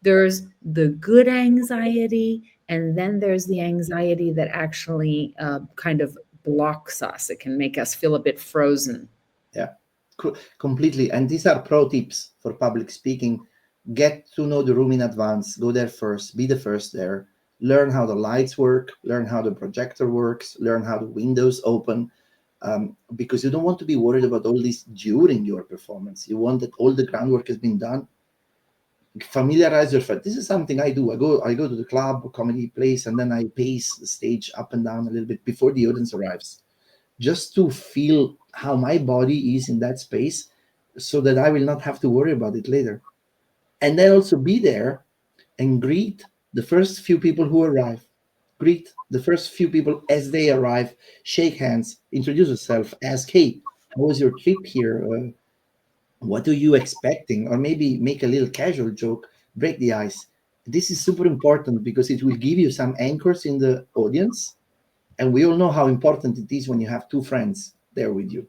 there's the good anxiety, and then there's the anxiety that actually kind of blocks us. It can make us feel a bit frozen. Yeah, completely. And these are pro tips for public speaking. Get to know the room in advance. Go there first. Be the first there. Learn how the lights work. Learn how the projector works. Learn how the windows open. Because you don't want to be worried about all this during your performance. You want that all the groundwork has been done. Familiarize yourself. This is something I do. I go to the club or comedy place, and then I pace the stage up and down a little bit before the audience arrives. just to feel how my body is in that space, so that I will not have to worry about it later. And then also be there and greet the first few people who arrive. Greet the first few people as they arrive, shake hands, introduce yourself, ask, hey, how was your trip here? What are you expecting? Or maybe make a little casual joke, break the ice. This is super important because it will give you some anchors in the audience. And we all know how important it is when you have two friends there with you.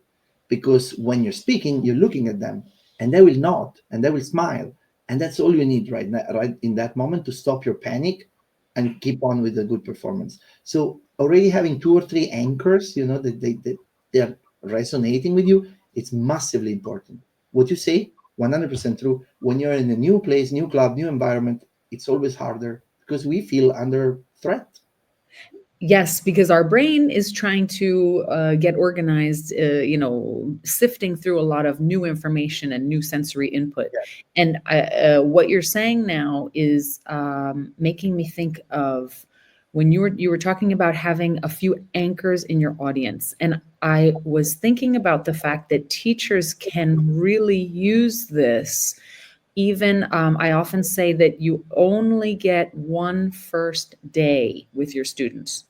Because when you're speaking, you're looking at them and they will nod and they will smile. And that's all you need right now, right in that moment, to stop your panic and keep on with a good performance. So already having two or three anchors, that they're resonating with you, it's massively important. What you say, 100% true. When you're in a new place, new club, new environment, it's always harder because we feel under threat. Yes, because our brain is trying to get organized, sifting through a lot of new information and new sensory input. And what you're saying now is making me think of when you were talking about having a few anchors in your audience. And I was thinking about the fact that teachers can really use this. Even I often say that you only get one first day with your students,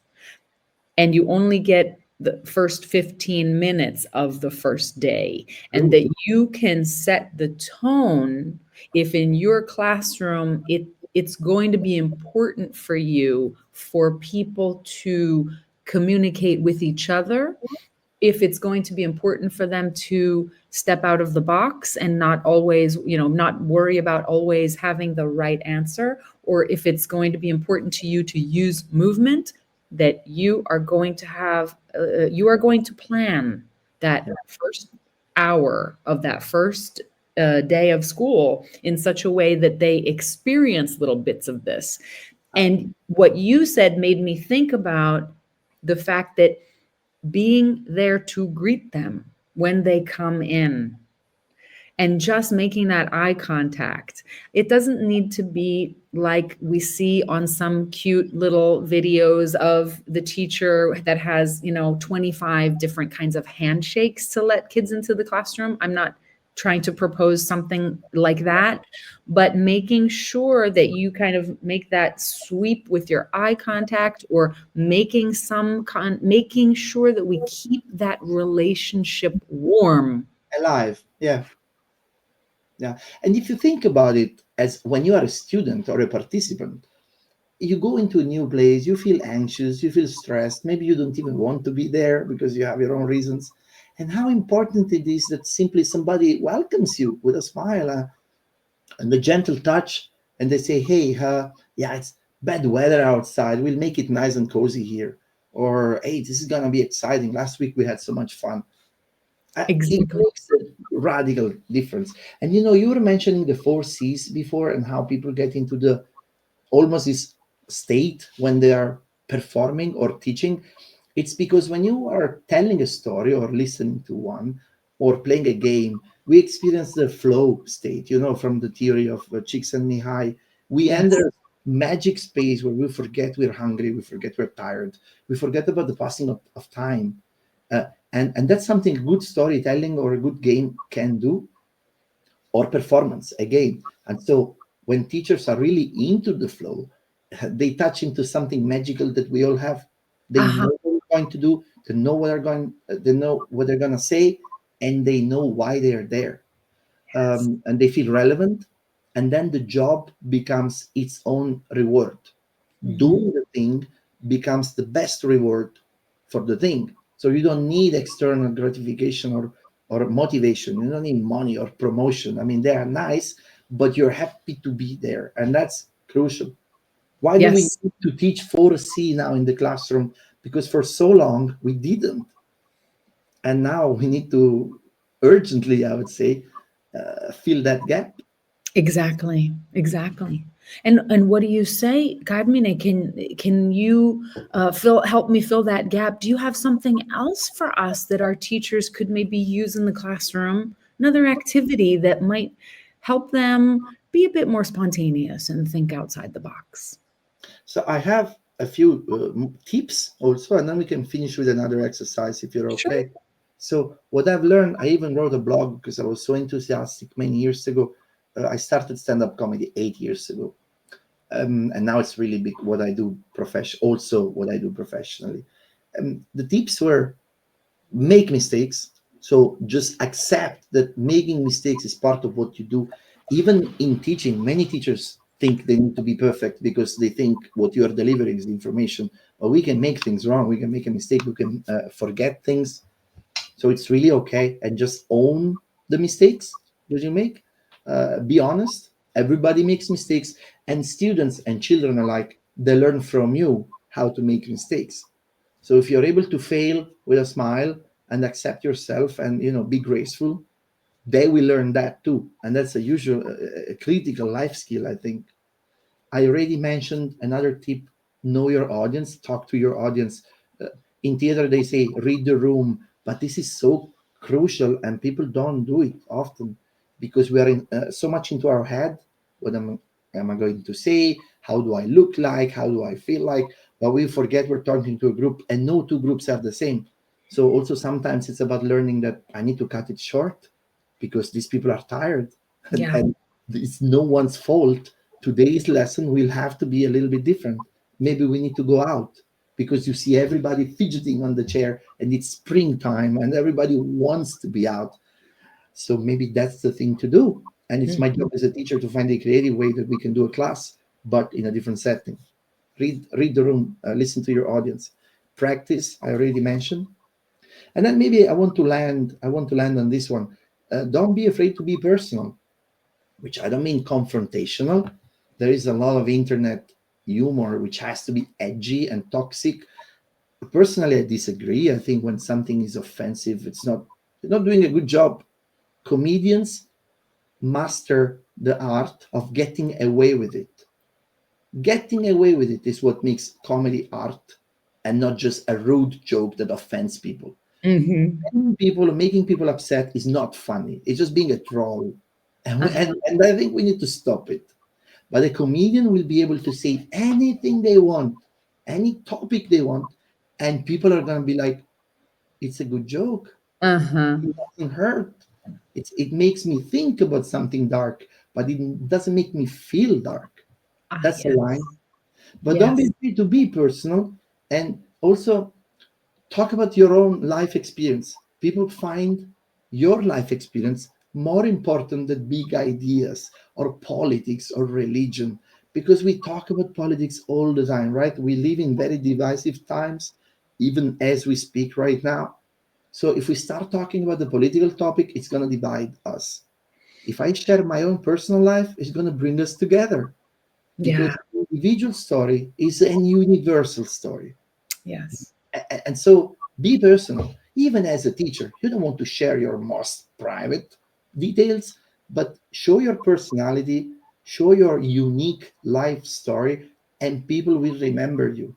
and you only get the first 15 minutes of the first day, and True. that you can set the tone. If in your classroom it's going to be important for you for people to communicate with each other, if it's going to be important for them to step out of the box and not always, not worry about always having the right answer, or if it's going to be important to you to use movement, that you are going to plan that first hour of that first day of school in such a way that they experience little bits of this. And what you said made me think about the fact that being there to greet them when they come in and just making that eye contact. It doesn't need to be like we see on some cute little videos of the teacher that has, 25 different kinds of handshakes to let kids into the classroom. I'm not trying to propose something like that, but making sure that you kind of make that sweep with your eye contact, or making making sure that we keep that relationship warm. Alive. Yeah. Yeah. And if you think about it, as when you are a student or a participant, you go into a new place, you feel anxious, you feel stressed, maybe you don't even want to be there because you have your own reasons. And how important it is that simply somebody welcomes you with a smile, and a gentle touch, and they say, hey, yeah, it's bad weather outside, we'll make it nice and cozy here. Or, hey, this is going to be exciting. Last week we had so much fun. It Exactly. makes a radical difference. And you were mentioning the 4 C's before, and how people get into the almost this state when they are performing or teaching. It's because when you are telling a story or listening to one or playing a game, we experience the flow state, from the theory of Csikszentmihalyi. We enter Yes. a magic space where we forget we're hungry, we forget we're tired, we forget about the passing of time. Uh, and that's something good storytelling or a good game can do, or performance again. And so when teachers are really into the flow, they touch into something magical that we all have. They Uh-huh. know what they're going to do, they know what they're going to say, and they know why they are there. And they feel relevant. And then the job becomes its own reward. Mhm. Doing the thing becomes the best reward for the thing. So you don't need external gratification or motivation. You don't need money or promotion. I mean, they are nice, but you're happy to be there. And that's crucial. Why do we Yes. need to teach 4C now in the classroom? Because for so long we didn't. And now we need to urgently, I would say, fill that gap. Exactly. Exactly. And what do you say, Carmine? Can you help me fill that gap? Do you have something else for us that our teachers could maybe use in the classroom? Another activity that might help them be a bit more spontaneous and think outside the box. So I have a few tips also, and then we can finish with another exercise if you're Sure. okay. So what I've learned, I even wrote a blog because I was so enthusiastic many years ago. I started stand-up comedy 8 years ago, and now it's really big what I do also what I do professionally. The tips were: make mistakes. So just accept that making mistakes is part of what you do. Even in teaching, many teachers think they need to be perfect because they think what you are delivering is information. But we can make things wrong. We can make a mistake. We can forget things. So it's really okay, and just own the mistakes that you make. Be honest. Everybody makes mistakes, and students and children alike, they learn from you how to make mistakes. So if you're able to fail with a smile and accept yourself and be graceful, they will learn that too, and that's a usual, a critical life skill, I think. I already mentioned another tip: know your audience, talk to your audience. Uh, in theater, they say read the room, but this is so crucial, and people don't do it often because we are so much into our head. What am I going to say? How do I look like? How do I feel like? But we forget we're talking to a group, and no two groups are the same. So, also, sometimes it's about learning that I need to cut it short because these people are tired, Yeah. and it's no one's fault. Today's lesson will have to be a little bit different. Maybe we need to go out because you see everybody fidgeting on the chair and it's springtime and everybody wants to be out. So maybe that's the thing to do. And it's my Mhm. job as a teacher to find a creative way that we can do a class, but in a different setting. Read the room, listen to your audience, practice. I already mentioned, and then maybe I want to land on this one. Don't be afraid to be personal, which I don't mean confrontational. There is a lot of internet humor which has to be edgy and toxic. Personally, I disagree. I think when something is offensive, you're not doing a good job. Comedians master the art of getting away with it. Getting away with it is what makes comedy art and not just a rude joke that offends people. Mhm. Making people upset is not funny. It's just being a troll. Uh-huh. And I think we need to stop it. But a comedian will be able to say anything they want, any topic they want, and people are going to be like, it's a good joke. Uh-huh. It doesn't hurt. It makes me think about something dark, but it doesn't make me feel dark. Ah, That's a yes. line. But don't be Yes. afraid to be personal, and also talk about your own life experience. People find your life experience more important than big ideas or politics or religion, because we talk about politics all the time, right? We live in very divisive times, even as we speak right now. So if we start talking about the political topic, it's going to divide us. If I share my own personal life, it's going to bring us together, Yeah. because the individual story is a universal story. Yes. And so be personal. Even as a teacher, you don't want to share your most private details, but show your personality, show your unique life story, and people will remember you.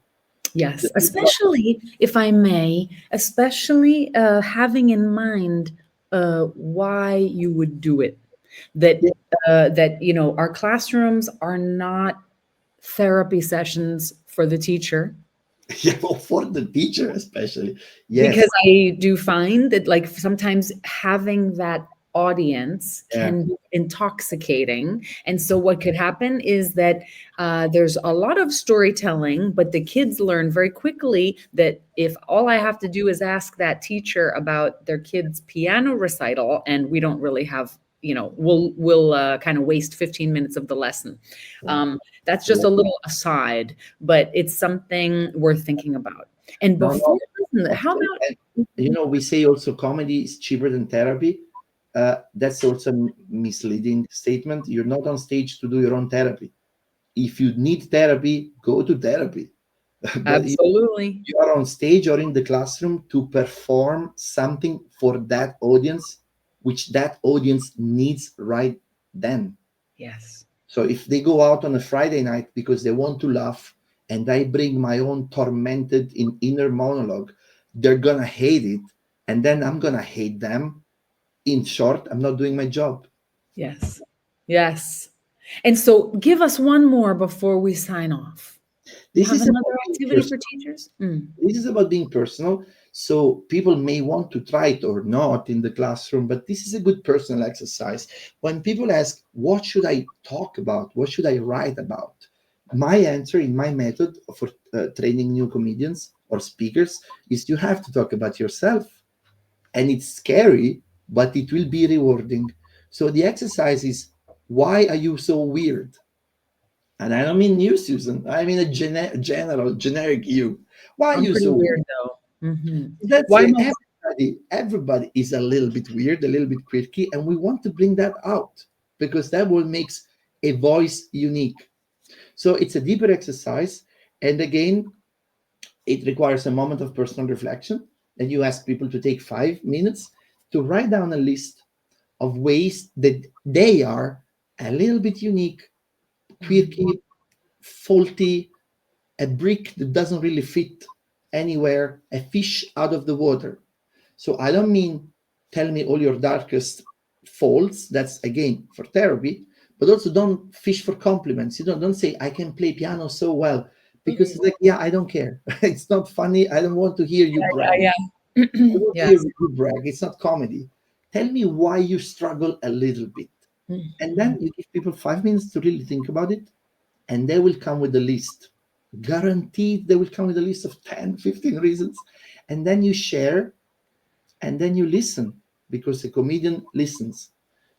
Yes, The people especially if I may, especially having in mind why you would do it. That yeah, our classrooms are not therapy sessions for the teacher, yeah, well, for the teacher especially. because Yes. I do find that like sometimes having that audience Yeah. can be intoxicating. And so what could happen is that there's a lot of storytelling, but the kids learn very quickly that if all I have to do is ask that teacher about their kid's piano recital, and we don't really have, we'll kind of waste 15 minutes of the lesson. Yeah. That's just Yeah. a little aside, but it's something worth thinking about. And No, before, no, listen, of how course. about And, we say also comedy is cheaper than therapy. That's also a misleading statement. You're not on stage to do your own therapy. If you need therapy, go to therapy. But absolutely. you are on stage or in the classroom to perform something for that audience, which that audience needs right then. Yes. So if they go out on a Friday night because they want to laugh, and I bring my own tormented in inner monologue, they're gonna hate it, and then I'm gonna hate them. In short, I'm not doing my job. Yes. Yes. And so give us one more before we sign off. You This have is another about being activity for personal. teachers? This is about being personal. So people may want to try it or not in the classroom, but this is a good personal exercise. When people ask, what should I talk about? What should I write about? My answer in my method for training new comedians or speakers is you have to talk about yourself. And it's scary, but it will be rewarding. So the exercise is, why are you so weird? And I don't mean you, Susan. I mean a generic you. Why are I'm you pretty so weird? weird though. That's Why it. most? Everybody is a little bit weird, a little bit quirky, and we want to bring that out because that will makes a voice unique. So it's a deeper exercise, and again, it requires a moment of personal reflection. And you ask people to take 5 minutes to write down a list of ways that they are a little bit unique, quirky, faulty, a brick that doesn't really fit anywhere, a fish out of the water. So I don't mean tell me all your darkest faults. That's again for therapy, but also don't fish for compliments. Don't say I can play piano so well because it's like, yeah, I don't care. It's not funny. I don't want to hear you brag. Yeah. I want to hear Yes. you brag. It's not comedy. Tell me why you struggle a little bit. And then you give people 5 minutes to really think about it, and they will come with a list. Guaranteed, they will come with a list of 10, 15 reasons. And then you share, and then you listen because a comedian listens.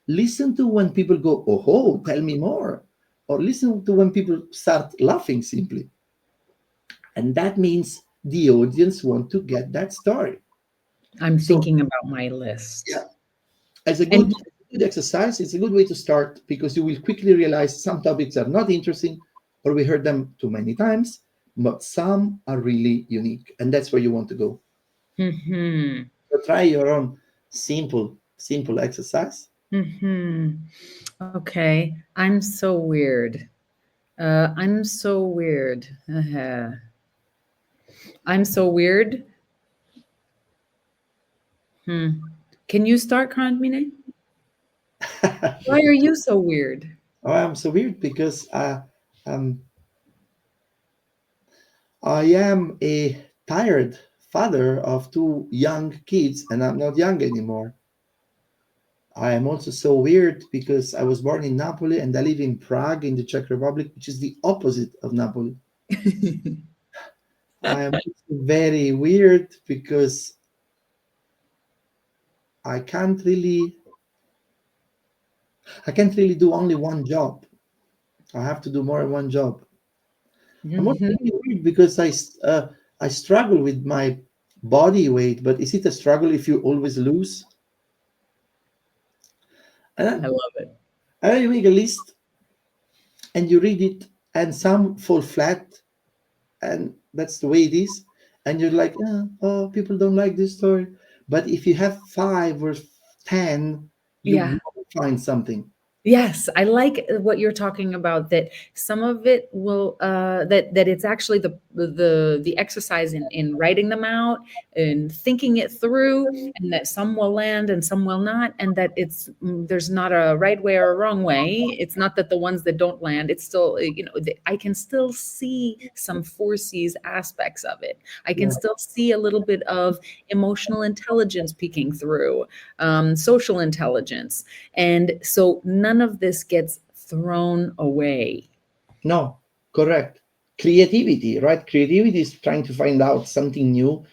Listen to when people go, oh, tell me more. Or listen to when people start laughing simply. And that means the audience want to get that story. I'm So, thinking about my list. yeah, as a And good exercise, it's a good way to start because you will quickly realize some topics are not interesting or we heard them too many times, but some are really unique. And that's where you want to go. hmm So try your own simple exercise. Okay. I'm so weird. I'm so weird. I'm so weird. Can you start, Carmine? Why are you so weird? Oh, I'm so weird because um, I am a tired father of two young kids, and I'm not young anymore. I am also so weird because I was born in Napoli and I live in Prague in the Czech Republic, which is the opposite of Napoli. I am also very weird because I can't really I can't really do only one job. I have to do more than one job. I'm also Mhm. really weird because I struggle with my body weight, but is it a struggle if you always lose? And I then, love it. and then you make a list and you read it, and some fall flat, and that's the way it is. And you're like, oh, people don't like this story. But if you have 5 or 10, you Yeah. will find something. Yes, I like what you're talking about, that some of it will that it's actually the exercise in writing them out and thinking it through, and that some will land and some will not, and that there's not a right way or a wrong way. It's not that the ones that don't land, it's still I can still see some foresees aspects of it. I can Yeah. still see a little bit of emotional intelligence peeking through, social intelligence, and so none of this gets thrown away. No, correct. Creativity, right? Creativity is trying to find out something new,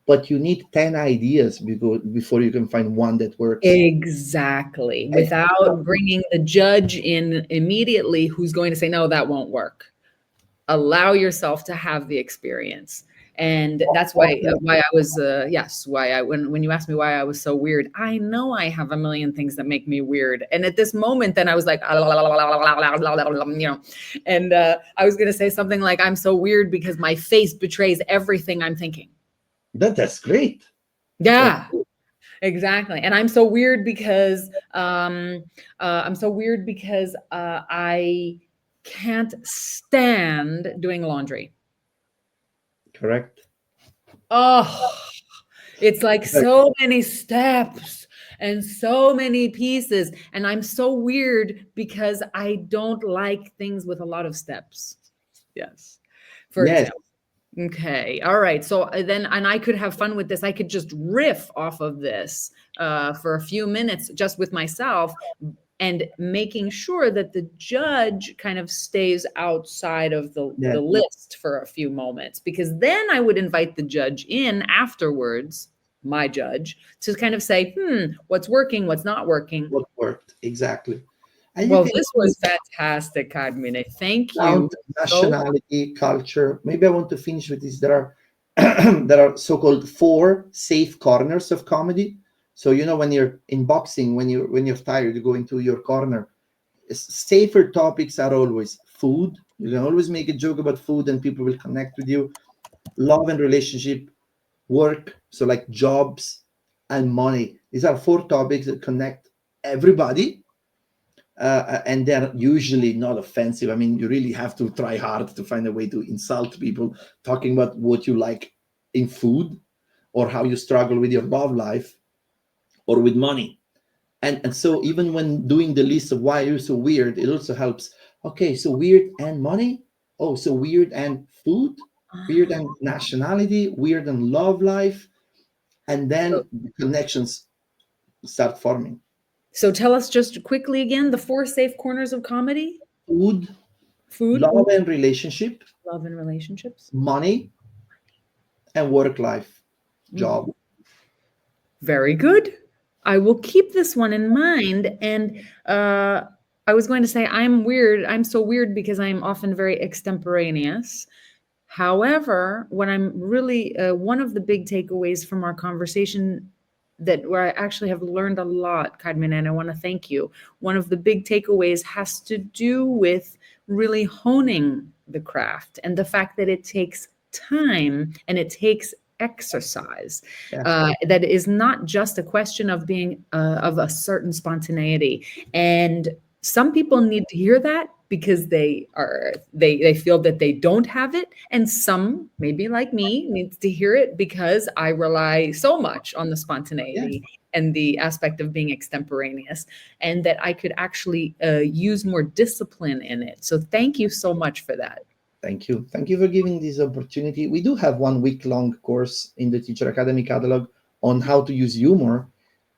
but you need 10 ideas before you can find one that works. Exactly. And Without bringing the judge in immediately who's going to say, no, that won't work. Allow yourself to have the experience. And that's why I was yes, why I when you asked me why I was so weird, I know I have a million things that make me weird. And at this moment, then I was like, and I was going to say something like, I'm so weird because my face betrays everything I'm thinking. that's great. That's Yeah. Exactly. And I'm so weird because I can't stand doing laundry. correct. Oh, it's like so many steps and so many pieces. And I'm so weird because I don't like things with a lot of steps. Yes. for Yes. example. Okay. All right. So then, and I could have fun with this. I could just riff off of this for a few minutes just with myself, and making sure that the judge kind of stays outside of the Yeah. list for a few moments, because then I would invite the judge in afterwards, my judge, to kind of say, what's working, what's not working. What worked exactly. And you Well, can this was fantastic, Carmine. Thank you count so. nationality, culture. Maybe I want to finish with this. There are there are so-called 4 safe corners of comedy. So when you're in boxing, when you're tired, you go into your corner. Safer topics are always food. You can always make a joke about food and people will connect with you. Love and relationship, work, so like jobs, and money. These are 4 topics that connect everybody, and they're usually not offensive. I mean, you really have to try hard to find a way to insult people talking about what you like in food, or how you struggle with your love life, or with money. And so even when doing the list of why you're so weird, it also helps. Okay, so weird and money. Oh, so weird and food, weird and nationality, weird and love life, and So, then the connections start forming. so tell us just quickly again the 4 safe corners of comedy: Food, food, love and relationship, love, and relationships. money, and work life, Mm. job. Very good. I will keep this one in mind. And I was going to say, I'm weird. I'm so weird because I'm often very extemporaneous. However, what I'm really, one of the big takeaways from our conversation, that where I actually have learned a lot, Carmen, and I want to thank you. One of the big takeaways has to do with really honing the craft, and the fact that it takes time and it takes exercise. Yeah. That is not just a question of being of a certain spontaneity. And some people need to hear that because they feel that they don't have it, and some, maybe like me, needs to hear it because I rely so much on the Yeah. spontaneity and the aspect of being extemporaneous, and that I could actually use more discipline in it. So thank you so much for that. Thank you. Thank you for giving this opportunity. We do have 1 week long course in the Teacher Academy catalog on how to use humor.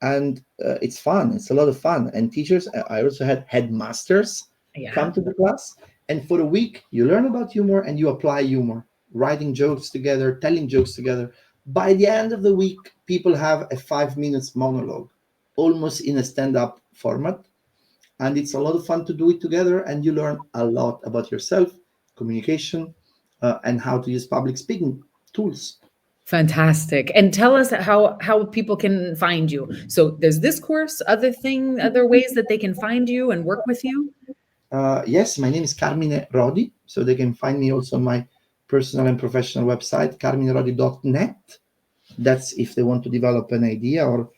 And it's fun. It's a lot of fun. And teachers, I also had headmasters Yeah. come to the class. And for a week, you learn about humor and you apply humor, writing jokes together, telling jokes together. By the end of the week, people have a 5 minutes monologue, almost in a stand-up format. And it's a lot of fun to do it together, and you learn a lot about yourself, communication, and how to use public speaking tools. Fantastic. And tell us how people can find you. So there's this course, other ways that they can find you and work with you. Yes, my name is Carmine Rodi, so they can find me also on my personal and professional website, carminerodi.net. That's if they want to develop an idea or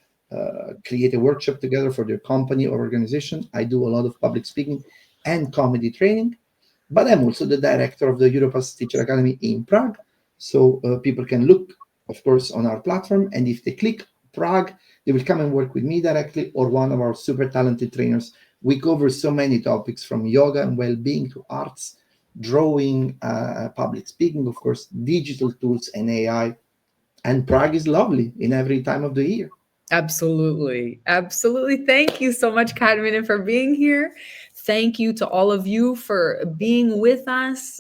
create a workshop together for their company or organization. I do a lot of public speaking and comedy training, but I'm also the director of the Europass Teacher Academy in Prague. So people can look, of course, on our platform, and if they click Prague, they will come and work with me directly or one of our super talented trainers. We cover so many topics, from yoga and well-being to arts, drawing, public speaking, of course, digital tools and AI. And Prague is lovely in every time of the year. Absolutely. Absolutely. Thank you so much, Carmen, for being here. Thank you to all of you for being with us.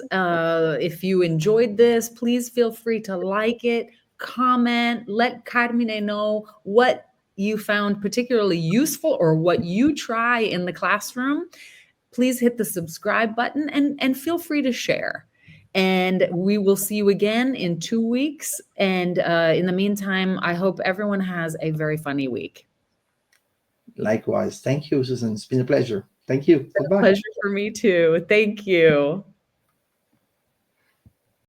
If you enjoyed this, please feel free to like it, comment, let Carmen know what you found particularly useful or what you try in the classroom. Please hit the subscribe button, and feel free to share. And we will see you again in 2 weeks. And in the meantime, I hope everyone has a very funny week. Likewise. Thank you, Susan. It's been a pleasure. Thank you. Goodbye. Pleasure for me too. Thank you.